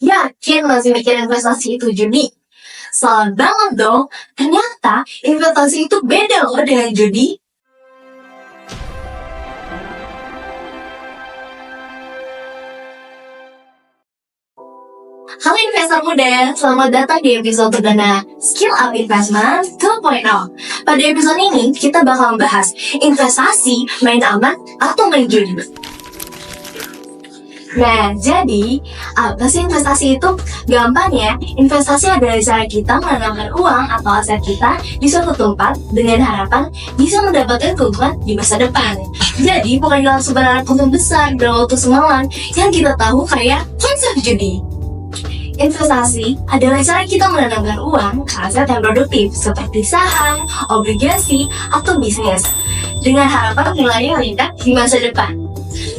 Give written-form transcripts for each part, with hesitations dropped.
Yakin masih mikir investasi itu judi? Salah banget dong. Ternyata investasi itu beda loh dengan judi. Halo investor muda, selamat datang di episode perdana Skill Up Investment 2.0. Pada episode ini, kita bakal membahas investasi main aman atau main judi. Nah, jadi apa sih investasi itu? Gampang ya, investasi adalah cara kita menanamkan uang atau aset kita di suatu tempat dengan harapan bisa mendapatkan keuntungan di masa depan. Jadi bukan dalam sebenarnya keuntungan besar dalam waktu semalam yang kita tahu kayak konsep judi. Investasi adalah cara kita menanamkan uang ke aset yang produktif seperti saham, obligasi, atau bisnis dengan harapan nilainya meningkat di masa depan.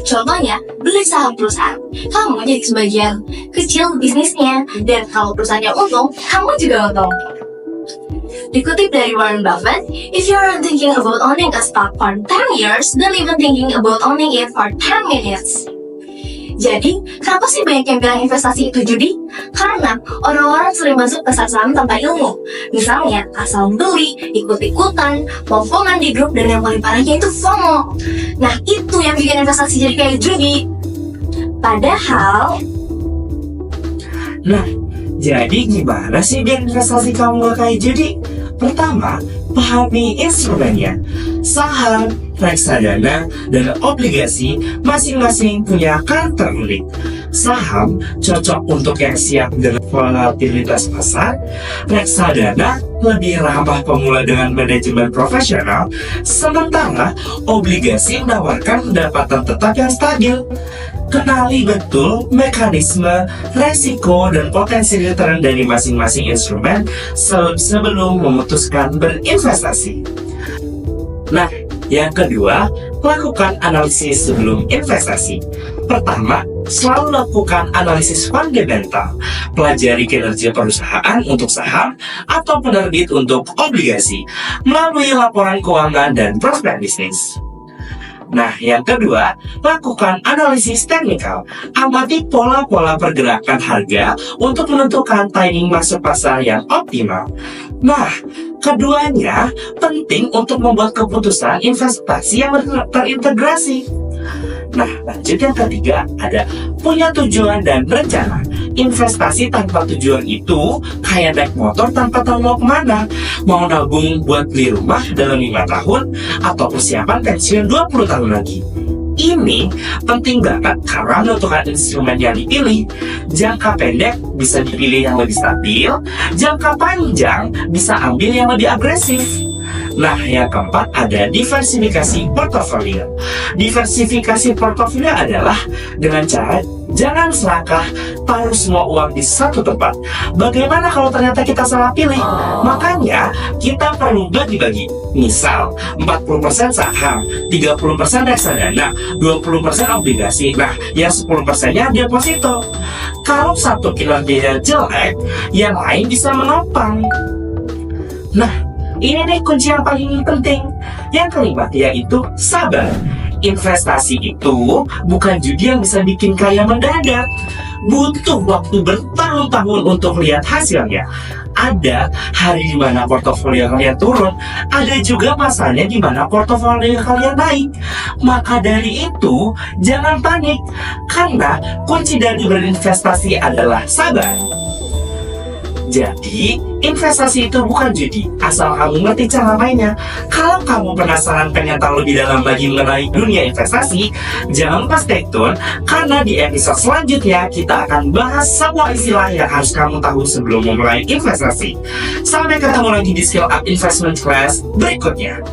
Contohnya, beli saham perusahaan, kamu jadi sebagian kecil bisnisnya, dan kalau perusahaannya untung, kamu juga untung. Dikutip dari Warren Buffett, if you are thinking about owning a stock for 10 years, don't even thinking about owning it for 10 minutes. Jadi, kenapa sih banyak yang bilang investasi itu judi? Karena orang-orang sering masuk ke saham tanpa ilmu. Misalnya, asal beli, ikut-ikutan, pompongan di grup, dan yang paling parahnya itu FOMO. Nah, itu yang bikin investasi jadi kayak judi. Padahal, jadi gimana sih biar investasi kamu gak kayak judi? Pertama, pahami instrumennya. Saham, reksadana, dan obligasi masing-masing punya karakter unik. Saham cocok untuk yang siap dengan volatilitas pasar. Reksadana lebih ramah pemula dengan manajemen profesional. Sementara obligasi menawarkan pendapatan tetap yang stabil. Kenali betul mekanisme, resiko, dan potensi return dari masing-masing instrumen sebelum memutuskan berinvestasi. Nah, yang kedua, lakukan analisis sebelum investasi. Pertama, selalu lakukan analisis fundamental. Pelajari kinerja perusahaan untuk saham atau penerbit untuk obligasi melalui laporan keuangan dan prospek bisnis. Nah, yang kedua, lakukan analisis teknikal. Amati pola-pola pergerakan harga untuk menentukan timing masuk pasar yang optimal. Nah, keduanya penting untuk membuat keputusan investasi yang terintegrasi. Nah, lanjut yang ketiga, ada punya tujuan dan rencana. Investasi tanpa tujuan itu kayak naik motor tanpa tahu mau kemana. Mau nabung buat beli rumah dalam 5 tahun atau persiapan pensiun 20 tahun lagi. Ini penting banget karena menentukan instrumen yang dipilih. Jangka pendek bisa dipilih yang lebih stabil, jangka panjang bisa ambil yang lebih agresif. Nah, yang keempat ada diversifikasi portofolio. Diversifikasi portofolio adalah dengan cara jangan serakah taruh semua uang di satu tempat. Bagaimana kalau ternyata kita salah pilih? Makanya kita perlu bagi-bagi. Misal 40% saham, 30% reksadana, 20% obligasi. Nah, yang 10%-nya deposito. Kalau satu kinerjanya jelek, yang lain bisa menopang. Nah, ini nih kunci yang paling penting. Yang kelima yaitu sabar. Investasi itu bukan judi yang bisa bikin kaya mendadak. Butuh waktu bertahun-tahun untuk lihat hasilnya. Ada hari di mana portofolio kalian turun, ada juga masanya di mana portofolio kalian naik. Maka dari itu, jangan panik. Karena kunci dari berinvestasi adalah sabar. Jadi, investasi itu bukan judi, asal kamu ngerti cara mainnya. Kalau kamu penasaran pengen tahu lebih dalam lagi mengenai dunia investasi, jangan lupa stay tune, karena di episode selanjutnya kita akan bahas semua istilah yang harus kamu tahu sebelum memulai investasi. Sampai ketemu lagi di Skill Up Investment Class berikutnya.